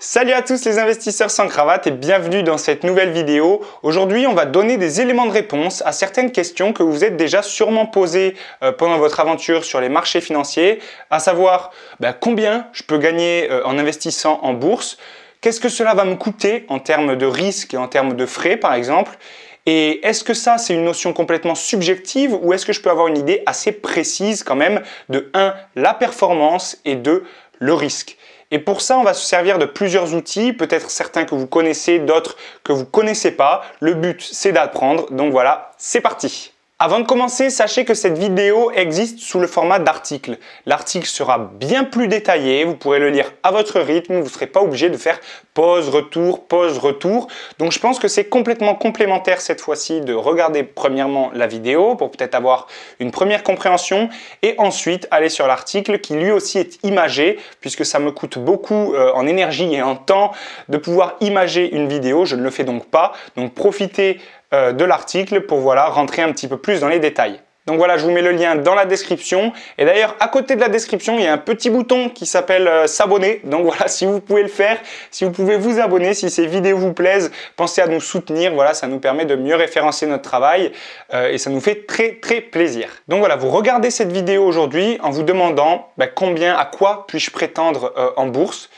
Salut à tous les investisseurs sans cravate et bienvenue dans cette nouvelle vidéo. Aujourd'hui, on va donner des éléments de réponse à certaines questions que vous êtes déjà sûrement posées pendant votre aventure sur les marchés financiers, à savoir combien je peux gagner en investissant en bourse, qu'est-ce que cela va me coûter en termes de risques et en termes de frais par exemple, et est-ce que ça c'est une notion complètement subjective ou est-ce que je peux avoir une idée assez précise quand même de 1. La performance et 2. Le risque. Et pour ça, on va se servir de plusieurs outils, peut-être certains que vous connaissez, d'autres que vous ne connaissez pas. Le but, c'est d'apprendre. Donc voilà, c'est parti! Avant de commencer, sachez que cette vidéo existe sous le format d'article. L'article sera bien plus détaillé, vous pourrez le lire à votre rythme, vous ne serez pas obligé de faire pause, retour. Donc je pense que c'est complètement complémentaire cette fois-ci de regarder premièrement la vidéo pour peut-être avoir une première compréhension et ensuite aller sur l'article qui lui aussi est imagé puisque ça me coûte beaucoup en énergie et en temps de pouvoir imager une vidéo, je ne le fais donc pas. Donc profitez de l'article pour rentrer un petit peu plus dans les détails. Donc voilà, je vous mets le lien dans la description. Et d'ailleurs, à côté de la description, il y a un petit bouton qui s'appelle s'abonner. Donc voilà, si vous pouvez le faire, si vous pouvez vous abonner, si ces vidéos vous plaisent, pensez à nous soutenir. Voilà, ça nous permet de mieux référencer notre travail et ça nous fait très plaisir. Donc voilà, vous regardez cette vidéo aujourd'hui en vous demandant à quoi puis-je prétendre en bourse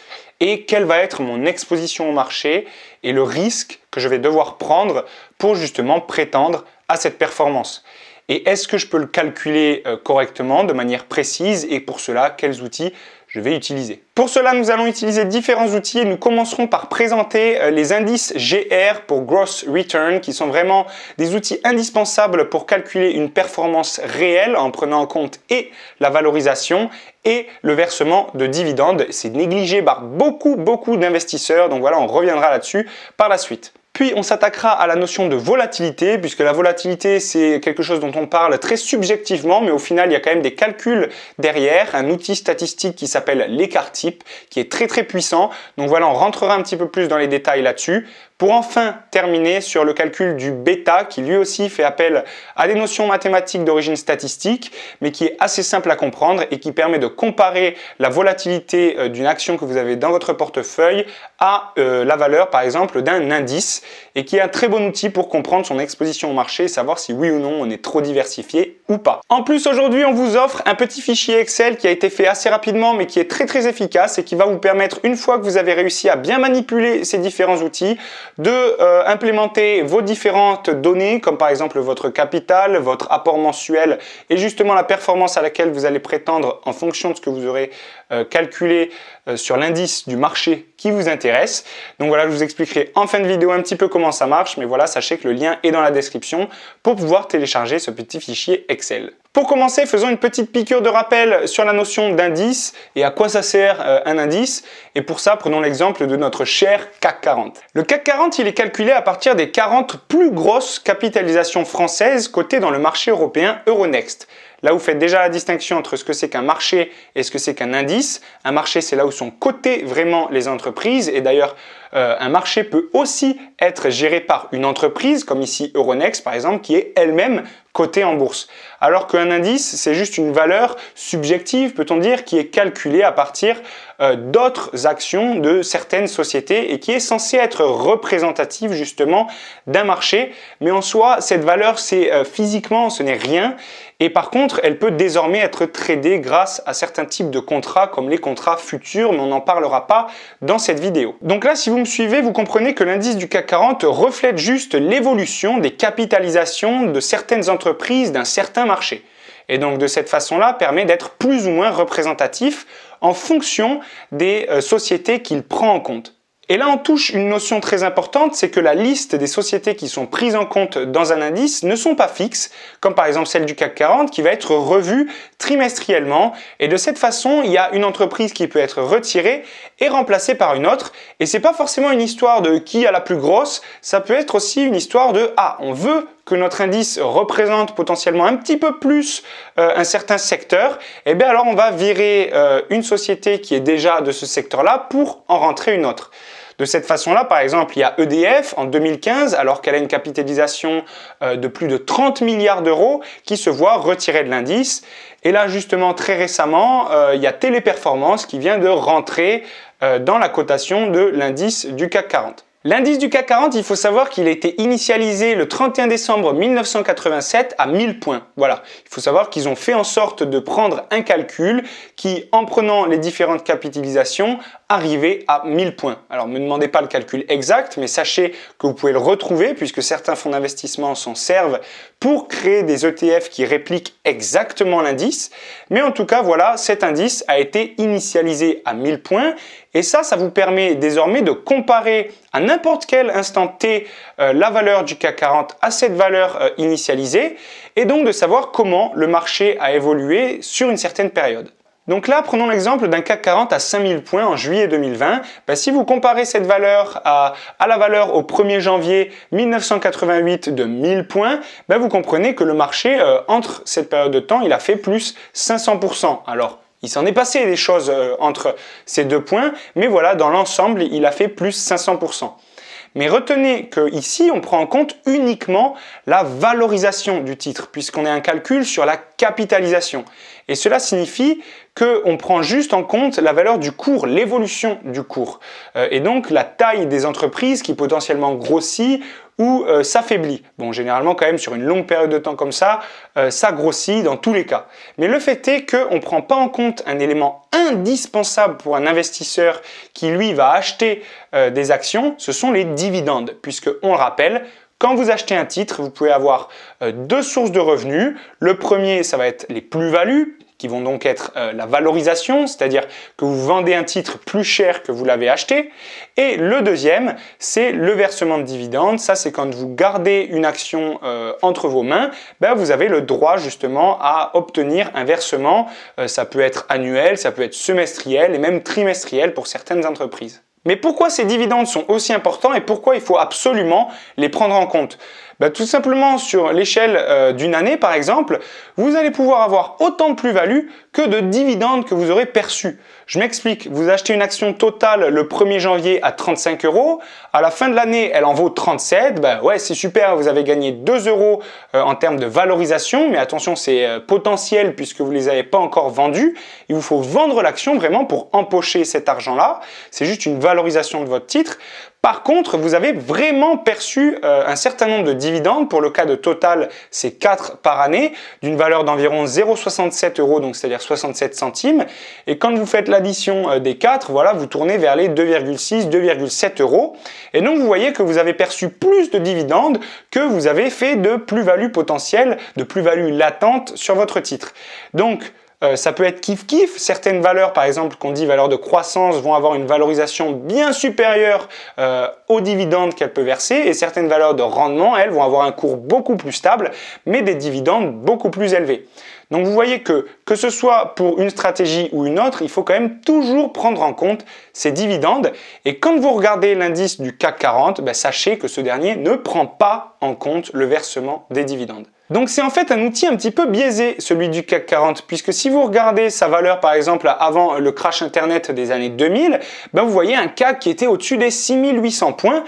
et quelle va être mon exposition au marché et le risque que je vais devoir prendre pour justement prétendre à cette performance. Et est-ce que je peux le calculer correctement, de manière précise et pour cela, quels outils je vais utiliser. Pour cela, nous allons utiliser différents outils et nous commencerons par présenter les indices GR pour Gross Return qui sont vraiment des outils indispensables pour calculer une performance réelle en prenant en compte et la valorisation et le versement de dividendes. C'est négligé par beaucoup d'investisseurs, donc voilà, on reviendra là-dessus par la suite. Puis on s'attaquera à la notion de volatilité, puisque la volatilité c'est quelque chose dont on parle très subjectivement, mais au final il y a quand même des calculs derrière, un outil statistique qui s'appelle l'écart type, qui est très puissant. Donc voilà, on rentrera un petit peu plus dans les détails là-dessus. Pour enfin terminer sur le calcul du bêta, qui lui aussi fait appel à des notions mathématiques d'origine statistique, mais qui est assez simple à comprendre et qui permet de comparer la volatilité d'une action que vous avez dans votre portefeuille à la valeur par exemple d'un indice et qui est un très bon outil pour comprendre son exposition au marché et savoir si oui ou non on est trop diversifié ou pas. En plus aujourd'hui on vous offre un petit fichier Excel qui a été fait assez rapidement mais qui est très efficace et qui va vous permettre, une fois que vous avez réussi à bien manipuler ces différents outils, de implémenter vos différentes données comme par exemple votre capital, votre apport mensuel et justement la performance à laquelle vous allez prétendre en fonction de ce que vous aurez calculé sur l'indice du marché qui vous intéresse. Donc voilà, je vous expliquerai en fin de vidéo un petit peu comment ça marche, mais voilà, sachez que le lien est dans la description pour pouvoir télécharger ce petit fichier Excel. Pour commencer, faisons une petite piqûre de rappel sur la notion d'indice et à quoi ça sert un indice. Et pour ça, prenons l'exemple de notre cher CAC 40. Le CAC 40, il est calculé à partir des 40 plus grosses capitalisations françaises cotées dans le marché européen Euronext. Là, vous faites déjà la distinction entre ce que c'est qu'un marché et ce que c'est qu'un indice. Un marché, c'est là où sont cotées vraiment les entreprises. Et d'ailleurs, un marché peut aussi être géré par une entreprise, comme ici Euronext par exemple, qui est elle-même cotée en bourse. Alors qu'un indice, c'est juste une valeur subjective, peut-on dire, qui est calculée à partir d'autres actions de certaines sociétés et qui est censée être représentative justement d'un marché. Mais en soi, cette valeur, c'est physiquement, ce n'est rien. Et par contre, elle peut désormais être tradée grâce à certains types de contrats comme les contrats futurs, mais on n'en parlera pas dans cette vidéo. Donc là, si vous me suivez, vous comprenez que l'indice du CAC 40 reflète juste l'évolution des capitalisations de certaines entreprises d'un certain marché. Et donc de cette façon-là, permet d'être plus ou moins représentatif en fonction des sociétés qu'il prend en compte. Et là, on touche une notion très importante, c'est que la liste des sociétés qui sont prises en compte dans un indice ne sont pas fixes, comme par exemple celle du CAC 40 qui va être revue trimestriellement. Et de cette façon, il y a une entreprise qui peut être retirée et remplacée par une autre. Et c'est pas forcément une histoire de qui a la plus grosse, ça peut être aussi une histoire de « Ah, on veut que notre indice représente potentiellement un petit peu plus un certain secteur, et bien alors on va virer une société qui est déjà de ce secteur-là pour en rentrer une autre. » De cette façon-là, par exemple, il y a EDF en 2015, alors qu'elle a une capitalisation de plus de 30 milliards d'euros, qui se voit retirée de l'indice. Et là, justement, très récemment, il y a Téléperformance qui vient de rentrer dans la cotation de l'indice du CAC 40. L'indice du CAC 40, il faut savoir qu'il a été initialisé le 31 décembre 1987 à 1000 points. Voilà, il faut savoir qu'ils ont fait en sorte de prendre un calcul qui, en prenant les différentes capitalisations, arrivait à 1000 points. Alors, ne me demandez pas le calcul exact, mais sachez que vous pouvez le retrouver puisque certains fonds d'investissement s'en servent pour créer des ETF qui répliquent exactement l'indice. Mais en tout cas, voilà, cet indice a été initialisé à 1000 points et ça vous permet désormais de comparer à n'importe quel instant T la valeur du CAC 40 à cette valeur initialisée et donc de savoir comment le marché a évolué sur une certaine période. Donc là, prenons l'exemple d'un CAC 40 à 5000 points en juillet 2020. Si vous comparez cette valeur à la valeur au 1er janvier 1988 de 1000 points, vous comprenez que le marché, entre cette période de temps, il a fait plus 500%. Alors, il s'en est passé des choses entre ces deux points, mais voilà, dans l'ensemble, il a fait plus 500%. Mais retenez qu'ici, on prend en compte uniquement la valorisation du titre, puisqu'on a un calcul sur la capitalisation. Et cela signifie qu'on prend juste en compte la valeur du cours, l'évolution du cours. Et donc la taille des entreprises qui potentiellement grossit ou s'affaiblit. Bon, généralement quand même sur une longue période de temps comme ça grossit dans tous les cas. Mais le fait est qu'on ne prend pas en compte un élément indispensable pour un investisseur qui lui va acheter des actions, ce sont les dividendes, puisque on le rappelle, quand vous achetez un titre, vous pouvez avoir deux sources de revenus. Le premier, ça va être les plus-values, qui vont donc être la valorisation, c'est-à-dire que vous vendez un titre plus cher que vous l'avez acheté. Et le deuxième, c'est le versement de dividendes. Ça, c'est quand vous gardez une action entre vos mains, vous avez le droit justement à obtenir un versement. Ça peut être annuel, ça peut être semestriel et même trimestriel pour certaines entreprises. Mais pourquoi ces dividendes sont aussi importants et pourquoi il faut absolument les prendre en compte? Tout simplement sur l'échelle d'une année par exemple, vous allez pouvoir avoir autant de plus-value que de dividendes que vous aurez perçus. Je m'explique, vous achetez une action totale le 1er janvier à 35 €, à la fin de l'année elle en vaut 37, ouais c'est super, vous avez gagné 2 € en termes de valorisation, mais attention c'est potentiel puisque vous ne les avez pas encore vendus, il vous faut vendre l'action vraiment pour empocher cet argent-là, c'est juste une valorisation de votre titre. Par contre, vous avez vraiment perçu un certain nombre de dividendes. Pour le cas de Total, c'est 4 par année, d'une valeur d'environ 0,67 €, donc c'est-à-dire 67 centimes. Et quand vous faites l'addition des 4, voilà, vous tournez vers les 2,6, 2,7 €. Et donc, vous voyez que vous avez perçu plus de dividendes que vous avez fait de plus-value potentielle, de plus-value latente sur votre titre. Donc, ça peut être kiff-kiff. Certaines valeurs, par exemple, qu'on dit valeurs de croissance, vont avoir une valorisation bien supérieure aux dividendes qu'elles peuvent verser. Et certaines valeurs de rendement, elles, vont avoir un cours beaucoup plus stable, mais des dividendes beaucoup plus élevés. Donc vous voyez que ce soit pour une stratégie ou une autre, il faut quand même toujours prendre en compte ces dividendes. Et quand vous regardez l'indice du CAC 40, sachez que ce dernier ne prend pas en compte le versement des dividendes. Donc c'est en fait un outil un petit peu biaisé, celui du CAC 40, puisque si vous regardez sa valeur par exemple avant le crash internet des années 2000, vous voyez un CAC qui était au-dessus des 6800 points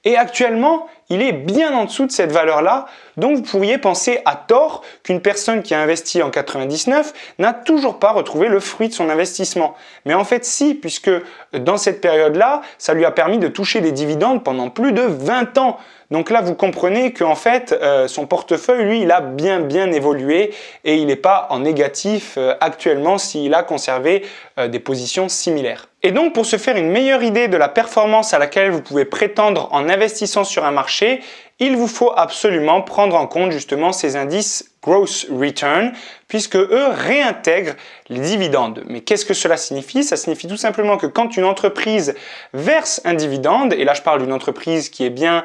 et actuellement il est bien en dessous de cette valeur-là, donc vous pourriez penser à tort qu'une personne qui a investi en 99 n'a toujours pas retrouvé le fruit de son investissement. Mais en fait si, puisque dans cette période-là, ça lui a permis de toucher des dividendes pendant plus de 20 ans. Donc là, vous comprenez qu'en fait, son portefeuille, lui, il a bien évolué et il n'est pas en négatif actuellement s'il a conservé des positions similaires. Et donc, pour se faire une meilleure idée de la performance à laquelle vous pouvez prétendre en investissant sur un marché, il vous faut absolument prendre en compte justement ces indices Gross Return, puisque eux réintègrent les dividendes. Mais qu'est-ce que cela signifie? Ça signifie tout simplement que quand une entreprise verse un dividende, et là je parle d'une entreprise qui est bien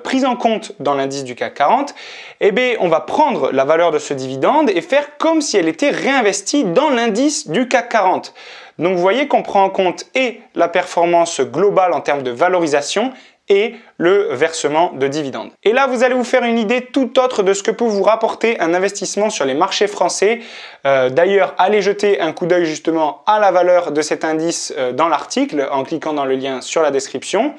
prise en compte dans l'indice du CAC 40, on va prendre la valeur de ce dividende et faire comme si elle était réinvestie dans l'indice du CAC 40. Donc vous voyez qu'on prend en compte et la performance globale en termes de valorisation et le versement de dividendes. Et là, vous allez vous faire une idée tout autre de ce que peut vous rapporter un investissement sur les marchés français. D'ailleurs, allez jeter un coup d'œil justement à la valeur de cet indice dans l'article en cliquant dans le lien sur la description.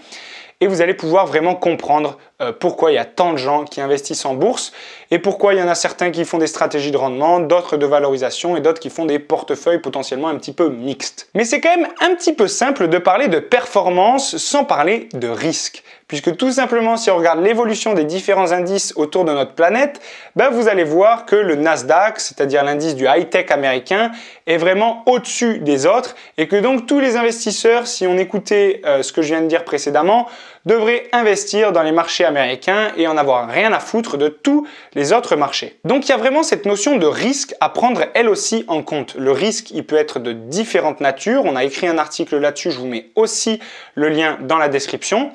Et vous allez pouvoir vraiment comprendre pourquoi il y a tant de gens qui investissent en bourse et pourquoi il y en a certains qui font des stratégies de rendement, d'autres de valorisation et d'autres qui font des portefeuilles potentiellement un petit peu mixtes. Mais c'est quand même un petit peu simple de parler de performance sans parler de risque. Puisque tout simplement, si on regarde l'évolution des différents indices autour de notre planète, vous allez voir que le Nasdaq, c'est-à-dire l'indice du high-tech américain, est vraiment au-dessus des autres et que donc tous les investisseurs, si on écoutait ce que je viens de dire précédemment, devraient investir dans les marchés américains et en avoir rien à foutre de tous les autres marchés. Donc il y a vraiment cette notion de risque à prendre elle aussi en compte. Le risque, il peut être de différentes natures. On a écrit un article là-dessus, je vous mets aussi le lien dans la description.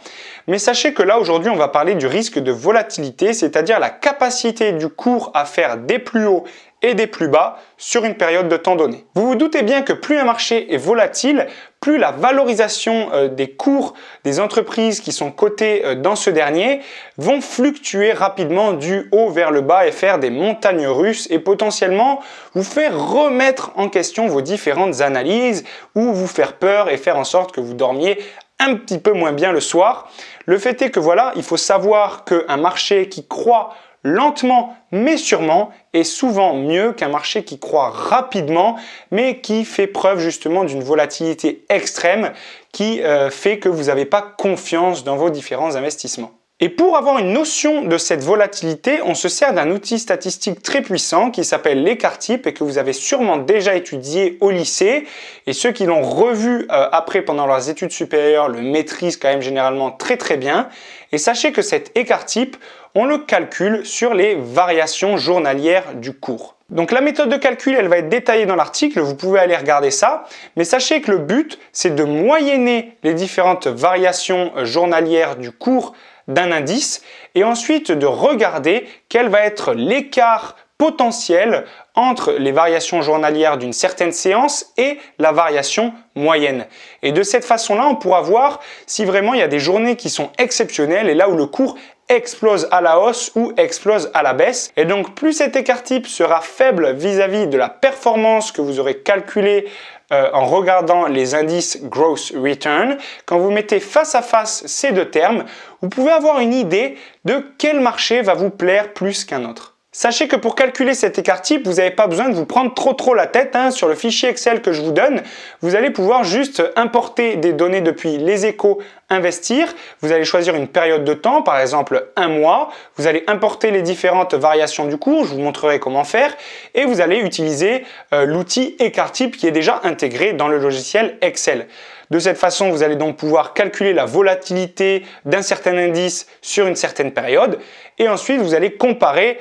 Mais sachez que là, aujourd'hui, on va parler du risque de volatilité, c'est-à-dire la capacité du cours à faire des plus hauts et des plus bas sur une période de temps donnée. Vous vous doutez bien que plus un marché est volatile, plus la valorisation des cours des entreprises qui sont cotées dans ce dernier vont fluctuer rapidement du haut vers le bas et faire des montagnes russes et potentiellement vous faire remettre en question vos différentes analyses ou vous faire peur et faire en sorte que vous dormiez un petit peu moins bien le soir. Le fait est que voilà, il faut savoir qu'un marché qui croît lentement mais sûrement est souvent mieux qu'un marché qui croît rapidement mais qui fait preuve justement d'une volatilité extrême qui fait que vous n'avez pas confiance dans vos différents investissements. Et pour avoir une notion de cette volatilité, on se sert d'un outil statistique très puissant qui s'appelle l'écart type et que vous avez sûrement déjà étudié au lycée. Et ceux qui l'ont revu après pendant leurs études supérieures le maîtrisent quand même généralement très bien. Et sachez que cet écart type, on le calcule sur les variations journalières du cours. Donc la méthode de calcul, elle va être détaillée dans l'article, vous pouvez aller regarder ça. Mais sachez que le but, c'est de moyenner les différentes variations journalières du cours d'un indice et ensuite de regarder quel va être l'écart potentiel entre les variations journalières d'une certaine séance et la variation moyenne. Et de cette façon-là, on pourra voir si vraiment il y a des journées qui sont exceptionnelles et là où le cours explose à la hausse ou explose à la baisse. Et donc plus cet écart type sera faible vis-à-vis de la performance que vous aurez calculée en regardant les indices Gross Return, quand vous mettez face à face ces deux termes, vous pouvez avoir une idée de quel marché va vous plaire plus qu'un autre. Sachez que pour calculer cet écart type, vous n'avez pas besoin de vous prendre trop la tête. Sur le fichier Excel que je vous donne, vous allez pouvoir juste importer des données depuis Les Échos Investir. Vous allez choisir une période de temps, par exemple un mois. Vous allez importer les différentes variations du cours, je vous montrerai comment faire. Et vous allez utiliser l'outil écart type qui est déjà intégré dans le logiciel Excel. De cette façon, vous allez donc pouvoir calculer la volatilité d'un certain indice sur une certaine période et ensuite vous allez comparer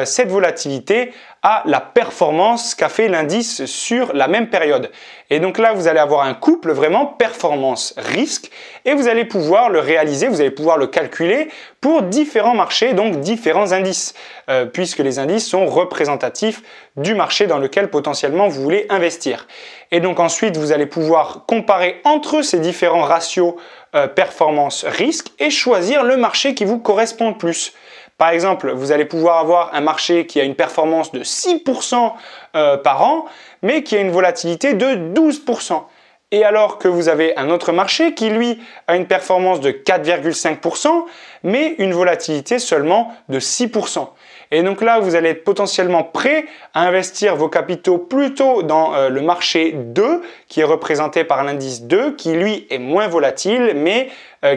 cette volatilité à la performance qu'a fait l'indice sur la même période. Et donc là, vous allez avoir un couple vraiment performance-risque et vous allez pouvoir le réaliser, vous allez pouvoir le calculer pour différents marchés, donc différents indices, puisque les indices sont représentatifs du marché dans lequel potentiellement vous voulez investir. Et donc ensuite, vous allez pouvoir comparer entre ces différents ratios performance-risque et choisir le marché qui vous correspond le plus. Par exemple, vous allez pouvoir avoir un marché qui a une performance de 6% par an, mais qui a une volatilité de 12%. Et alors que vous avez un autre marché qui, lui, a une performance de 4,5%, mais une volatilité seulement de 6%. Et donc là, vous allez être potentiellement prêt à investir vos capitaux plutôt dans le marché 2, qui est représenté par l'indice 2, qui lui est moins volatile, mais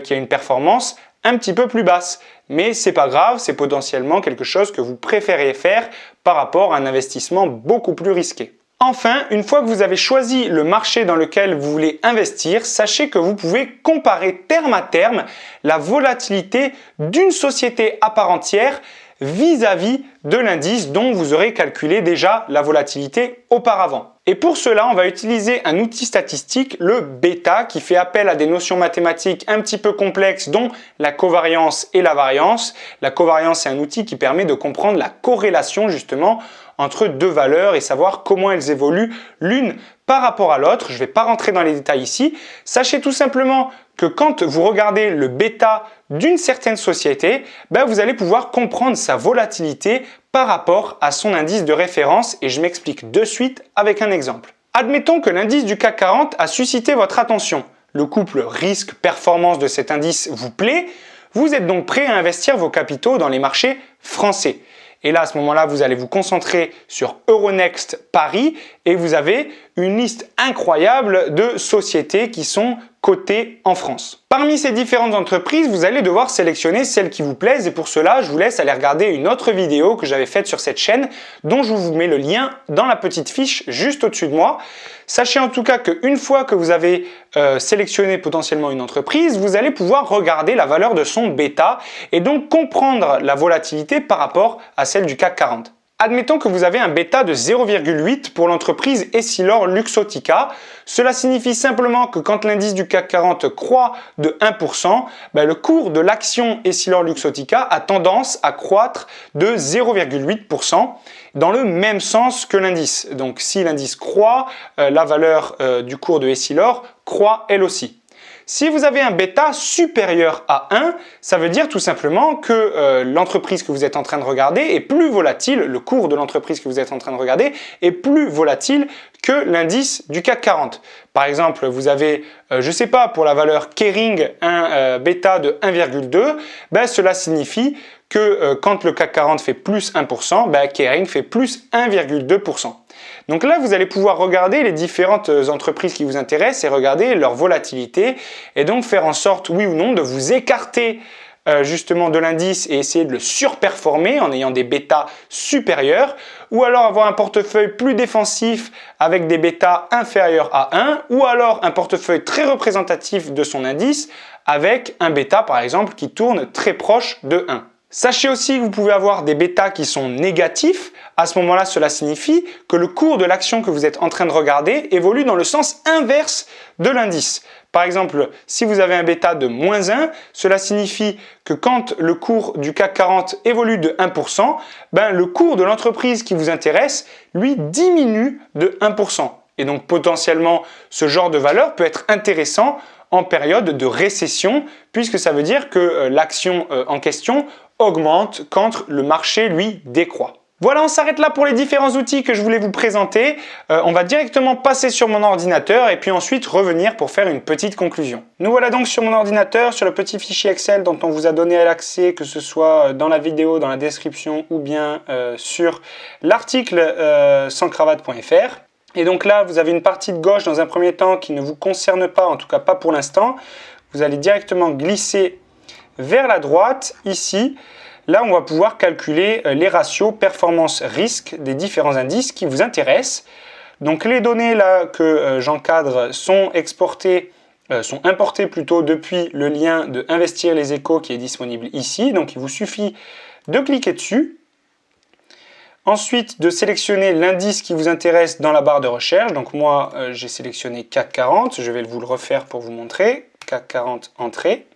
qui a une performance un petit peu plus basse. Mais c'est pas grave, c'est potentiellement quelque chose que vous préférez faire par rapport à un investissement beaucoup plus risqué. Enfin, une fois que vous avez choisi le marché dans lequel vous voulez investir, sachez que vous pouvez comparer terme à terme la volatilité d'une société à part entière vis-à-vis de l'indice dont vous aurez calculé déjà la volatilité auparavant. Et pour cela, on va utiliser un outil statistique, le bêta, qui fait appel à des notions mathématiques un petit peu complexes, dont la covariance et la variance. La covariance, c'est un outil qui permet de comprendre la corrélation justement entre deux valeurs et savoir comment elles évoluent l'une par rapport à l'autre. Je ne vais pas rentrer dans les détails ici. Sachez tout simplement que quand vous regardez le bêta d'une certaine société, vous allez pouvoir comprendre sa volatilité par rapport à son indice de référence et je m'explique de suite avec un exemple. Admettons que l'indice du CAC 40 a suscité votre attention. Le couple risque-performance de cet indice vous plaît. Vous êtes donc prêt à investir vos capitaux dans les marchés français. Et là, à ce moment-là, vous allez vous concentrer sur Euronext Paris et vous avez une liste incroyable de sociétés qui sont cotées en France. Parmi ces différentes entreprises, vous allez devoir sélectionner celles qui vous plaisent et pour cela, je vous laisse aller regarder une autre vidéo que j'avais faite sur cette chaîne dont je vous mets le lien dans la petite fiche juste au-dessus de moi. Sachez en tout cas qu'une fois que vous avez sélectionné potentiellement une entreprise, vous allez pouvoir regarder la valeur de son bêta et donc comprendre la volatilité par rapport à celle du CAC 40. Admettons que vous avez un bêta de 0,8 pour l'entreprise EssilorLuxottica. Cela signifie simplement que quand l'indice du CAC 40 croît de 1%, le cours de l'action EssilorLuxottica a tendance à croître de 0,8% dans le même sens que l'indice. Donc si l'indice croît, la valeur du cours de Essilor croît elle aussi. Si vous avez un bêta supérieur à 1, ça veut dire tout simplement que l'entreprise que vous êtes en train de regarder est plus volatile, le cours de l'entreprise que vous êtes en train de regarder est plus volatile que l'indice du CAC 40. Par exemple, vous avez, je ne sais pas, pour la valeur Kering, un bêta de 1,2, cela signifie que quand le CAC 40 fait plus 1%, Kering fait plus 1,2%. Donc là, vous allez pouvoir regarder les différentes entreprises qui vous intéressent et regarder leur volatilité et donc faire en sorte, oui ou non, de vous écarter justement de l'indice et essayer de le surperformer en ayant des bêtas supérieurs ou alors avoir un portefeuille plus défensif avec des bêtas inférieurs à 1 ou alors un portefeuille très représentatif de son indice avec un bêta par exemple qui tourne très proche de 1. Sachez aussi que vous pouvez avoir des bêtas qui sont négatifs. À ce moment-là, cela signifie que le cours de l'action que vous êtes en train de regarder évolue dans le sens inverse de l'indice. Par exemple, si vous avez un bêta de moins 1, cela signifie que quand le cours du CAC 40 évolue de 1%, le cours de l'entreprise qui vous intéresse, lui, diminue de 1%. Et donc potentiellement, ce genre de valeur peut être intéressant en période de récession, puisque ça veut dire que l'action en question augmente quand le marché, lui, décroît. Voilà, on s'arrête là pour les différents outils que je voulais vous présenter. On va directement passer sur mon ordinateur et puis ensuite revenir pour faire une petite conclusion. Nous voilà donc sur mon ordinateur, sur le petit fichier Excel dont on vous a donné l'accès, que ce soit dans la vidéo, dans la description ou bien sur l'article sanscravate.fr. Et donc là, vous avez une partie de gauche dans un premier temps qui ne vous concerne pas, en tout cas pas pour l'instant. Vous allez directement glisser vers la droite, ici. Là, on va pouvoir calculer les ratios performance-risque des différents indices qui vous intéressent. Donc les données là que j'encadre sont importées plutôt depuis le lien de Investir les Échos qui est disponible ici. Donc il vous suffit de cliquer dessus. Ensuite, de sélectionner l'indice qui vous intéresse dans la barre de recherche. Donc moi, j'ai sélectionné CAC 40. Je vais vous le refaire pour vous montrer. CAC 40, entrée.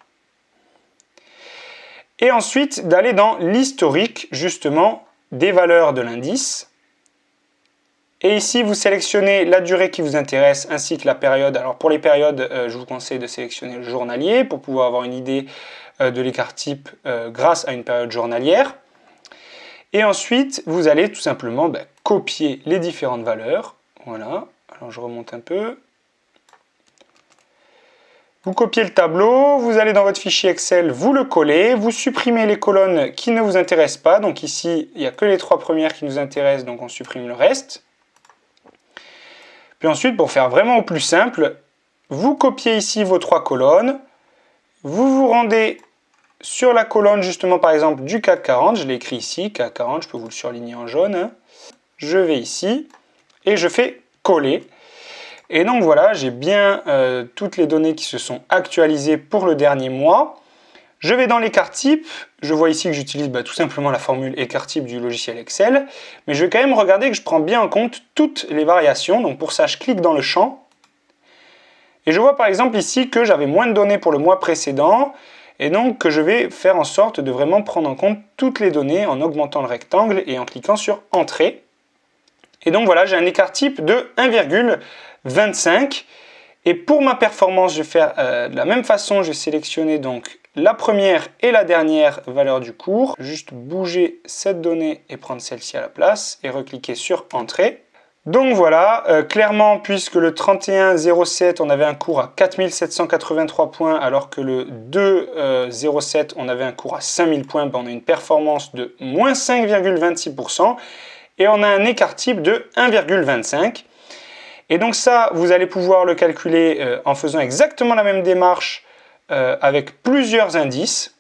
Et ensuite, d'aller dans l'historique, justement, des valeurs de l'indice. Et ici, vous sélectionnez la durée qui vous intéresse, ainsi que la période. Alors, pour les périodes, je vous conseille de sélectionner le journalier pour pouvoir avoir une idée de l'écart type grâce à une période journalière. Et ensuite, vous allez tout simplement copier les différentes valeurs. Voilà, alors je remonte un peu. Vous copiez le tableau, vous allez dans votre fichier Excel, vous le collez, vous supprimez les colonnes qui ne vous intéressent pas. Donc ici, il n'y a que les 3 premières qui nous intéressent, donc on supprime le reste. Puis ensuite, pour faire vraiment au plus simple, vous copiez ici vos 3 colonnes, vous vous rendez sur la colonne justement par exemple du CAC 40, je l'ai écrit ici, CAC 40, je peux vous le surligner en jaune. Je vais ici et je fais coller. Et donc voilà, j'ai bien toutes les données qui se sont actualisées pour le dernier mois. Je vais dans l'écart type, je vois ici que j'utilise tout simplement la formule écart type du logiciel Excel, mais je vais quand même regarder que je prends bien en compte toutes les variations. Donc pour ça, je clique dans le champ. Et je vois par exemple ici que j'avais moins de données pour le mois précédent, et donc que je vais faire en sorte de vraiment prendre en compte toutes les données en augmentant le rectangle et en cliquant sur Entrée. Et donc voilà, j'ai un écart type de 1,25. Et pour ma performance, je vais faire de la même façon, je vais sélectionner donc la première et la dernière valeur du cours. Juste bouger cette donnée et prendre celle-ci à la place et recliquer sur Entrée. Donc voilà, clairement, puisque le 31-07, on avait un cours à 4783 points, alors que le 2-07, on avait un cours à 5000 points, ben on a une performance de moins 5,26% et on a un écart type de 1,25. Et donc ça, vous allez pouvoir le calculer en faisant exactement la même démarche avec plusieurs indices.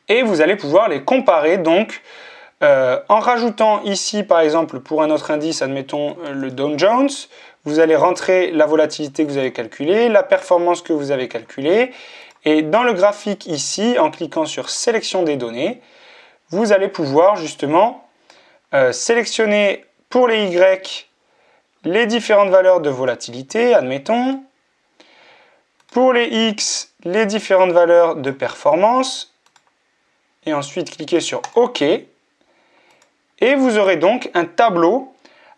Et vous allez pouvoir les comparer donc en rajoutant ici, par exemple, pour un autre indice, admettons le Dow Jones, vous allez rentrer la volatilité que vous avez calculée, la performance que vous avez calculée. Et dans le graphique ici, en cliquant sur Sélection des données, vous allez pouvoir justement sélectionner pour les Y les différentes valeurs de volatilité, admettons. Pour les X, les différentes valeurs de performance. Et ensuite, cliquez sur OK. Et vous aurez donc un tableau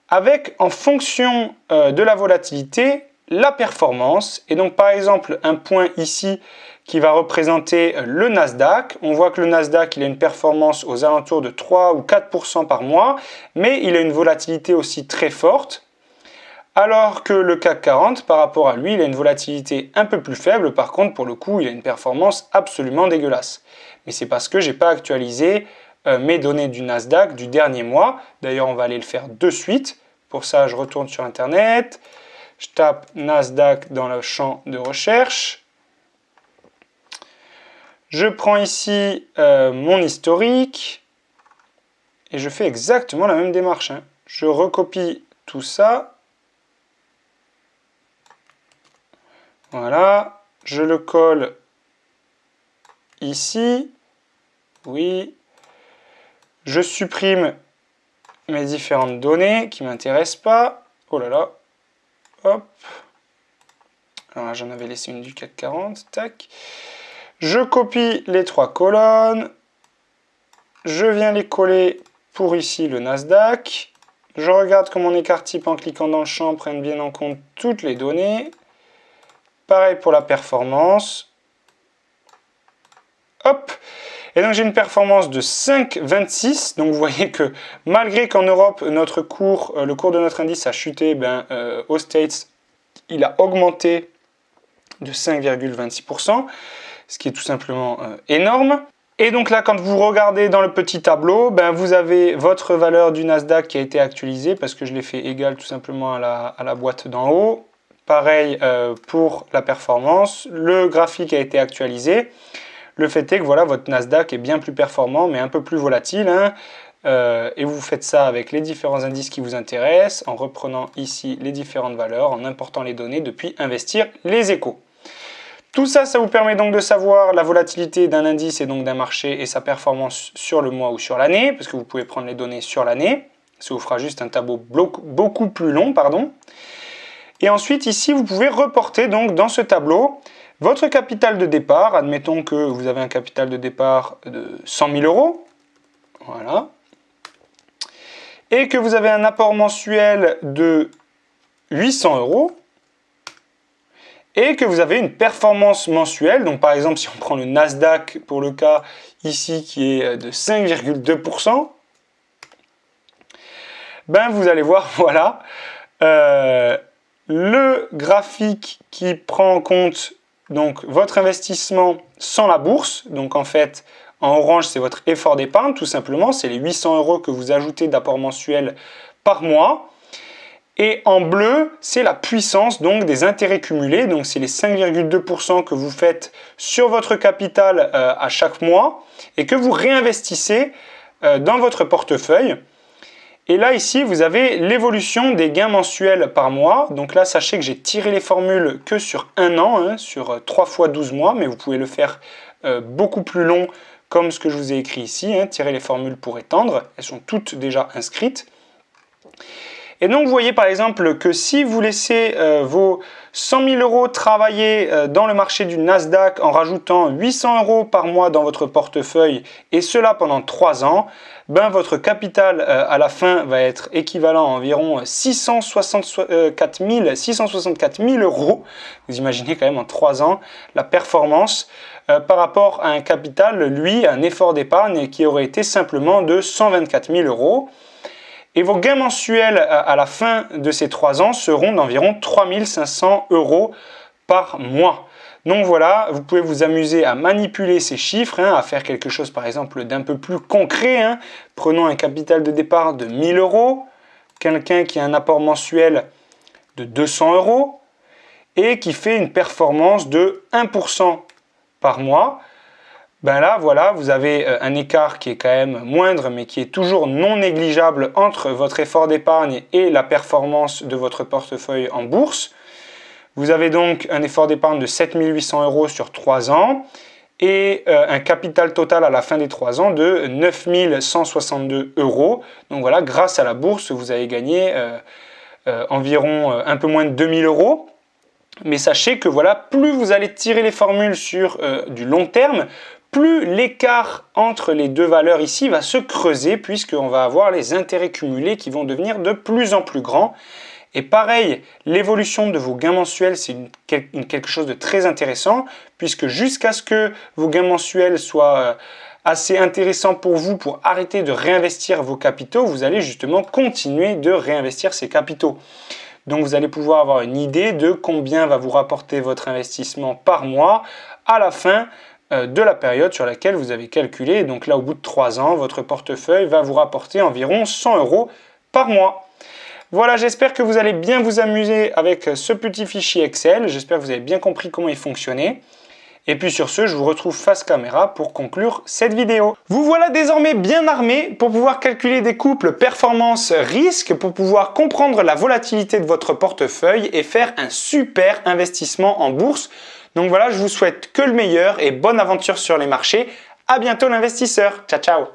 avec, en fonction de la volatilité, la performance. Et donc, par exemple, un point ici qui va représenter le Nasdaq. On voit que le Nasdaq, il a une performance aux alentours de 3 ou 4% par mois, mais il a une volatilité aussi très forte. Alors que le CAC 40, par rapport à lui, il a une volatilité un peu plus faible. Par contre, pour le coup, il a une performance absolument dégueulasse. Mais c'est parce que je n'ai pas actualisé mes données du Nasdaq du dernier mois. D'ailleurs, on va aller le faire de suite. Pour ça, je retourne sur Internet. Je tape Nasdaq dans le champ de recherche. Je prends ici mon historique. Et je fais exactement la même démarche. Je recopie tout ça. Voilà, je le colle ici, oui, je supprime mes différentes données qui ne m'intéressent pas, oh là là, hop, alors là j'en avais laissé une du CAC 40, tac, je copie les 3 colonnes, je viens les coller pour ici le Nasdaq, je regarde que mon écart type en cliquant dans le champ prenne bien en compte toutes les données. Pareil pour la performance. Hop. Et donc j'ai une performance de 5,26. Donc vous voyez que malgré qu'en Europe, notre cours, le cours de notre indice a chuté, aux States, il a augmenté de 5,26%, ce qui est tout simplement énorme. Et donc là, quand vous regardez dans le petit tableau, vous avez votre valeur du Nasdaq qui a été actualisée, parce que je l'ai fait égale tout simplement à la boîte d'en haut. Pareil pour la performance, le graphique a été actualisé. Le fait est que voilà, votre Nasdaq est bien plus performant, mais un peu plus volatile. Et vous faites ça avec les différents indices qui vous intéressent, en reprenant ici les différentes valeurs, en important les données depuis Investir les Échos. Tout ça, ça vous permet donc de savoir la volatilité d'un indice et donc d'un marché et sa performance sur le mois ou sur l'année, parce que vous pouvez prendre les données sur l'année. Ça vous fera juste un tableau beaucoup plus long, pardon. Et ensuite, ici, vous pouvez reporter donc dans ce tableau votre capital de départ. Admettons que vous avez un capital de départ de 100 000 euros. Voilà. Et que vous avez un apport mensuel de 800 euros. Et que vous avez une performance mensuelle. Donc, par exemple, si on prend le Nasdaq pour le cas ici qui est de 5,2%, vous allez voir, voilà. Le graphique qui prend en compte donc votre investissement sans la bourse, donc en fait en orange c'est votre effort d'épargne tout simplement, c'est les 800 euros que vous ajoutez d'apport mensuel par mois, et en bleu c'est la puissance donc des intérêts cumulés, donc c'est les 5,2% que vous faites sur votre capital à chaque mois et que vous réinvestissez dans votre portefeuille. Et là, ici, vous avez l'évolution des gains mensuels par mois. Donc là, sachez que j'ai tiré les formules que sur un an, sur 3 fois 12 mois, mais vous pouvez le faire beaucoup plus long, comme ce que je vous ai écrit ici, tirer les formules pour étendre. Elles sont toutes déjà inscrites. Et donc, vous voyez par exemple que si vous laissez vos 100 000 euros travaillés dans le marché du Nasdaq en rajoutant 800 euros par mois dans votre portefeuille et cela pendant 3 ans, ben votre capital à la fin va être équivalent à environ 664 000 euros. Vous imaginez quand même en 3 ans la performance par rapport à un capital, lui, un effort d'épargne qui aurait été simplement de 124 000 euros. Et vos gains mensuels à la fin de ces 3 ans seront d'environ 3 500 euros par mois. Donc voilà, vous pouvez vous amuser à manipuler ces chiffres, à faire quelque chose par exemple d'un peu plus concret. Prenons un capital de départ de 1 000 euros, quelqu'un qui a un apport mensuel de 200 euros et qui fait une performance de 1% par mois. Ben là, voilà, vous avez un écart qui est quand même moindre, mais qui est toujours non négligeable entre votre effort d'épargne et la performance de votre portefeuille en bourse. Vous avez donc un effort d'épargne de 7 800 euros sur 3 ans et un capital total à la fin des 3 ans de 9 162 euros. Donc voilà, grâce à la bourse, vous avez gagné environ un peu moins de 2 000 euros. Mais sachez que voilà, plus vous allez tirer les formules sur du long terme, plus l'écart entre les deux valeurs ici va se creuser puisqu'on va avoir les intérêts cumulés qui vont devenir de plus en plus grands. Et pareil, l'évolution de vos gains mensuels, c'est quelque chose de très intéressant puisque jusqu'à ce que vos gains mensuels soient assez intéressants pour vous pour arrêter de réinvestir vos capitaux, vous allez justement continuer de réinvestir ces capitaux. Donc vous allez pouvoir avoir une idée de combien va vous rapporter votre investissement par mois à la fin de la période sur laquelle vous avez calculé. Donc là, au bout de 3 ans, votre portefeuille va vous rapporter environ 100 euros par mois. Voilà, j'espère que vous allez bien vous amuser avec ce petit fichier Excel. J'espère que vous avez bien compris comment il fonctionnait. Et puis sur ce, je vous retrouve face caméra pour conclure cette vidéo. Vous voilà désormais bien armé pour pouvoir calculer des couples performance-risque, pour pouvoir comprendre la volatilité de votre portefeuille et faire un super investissement en bourse. Donc voilà, je vous souhaite que le meilleur et bonne aventure sur les marchés. À bientôt l'investisseur. Ciao, ciao.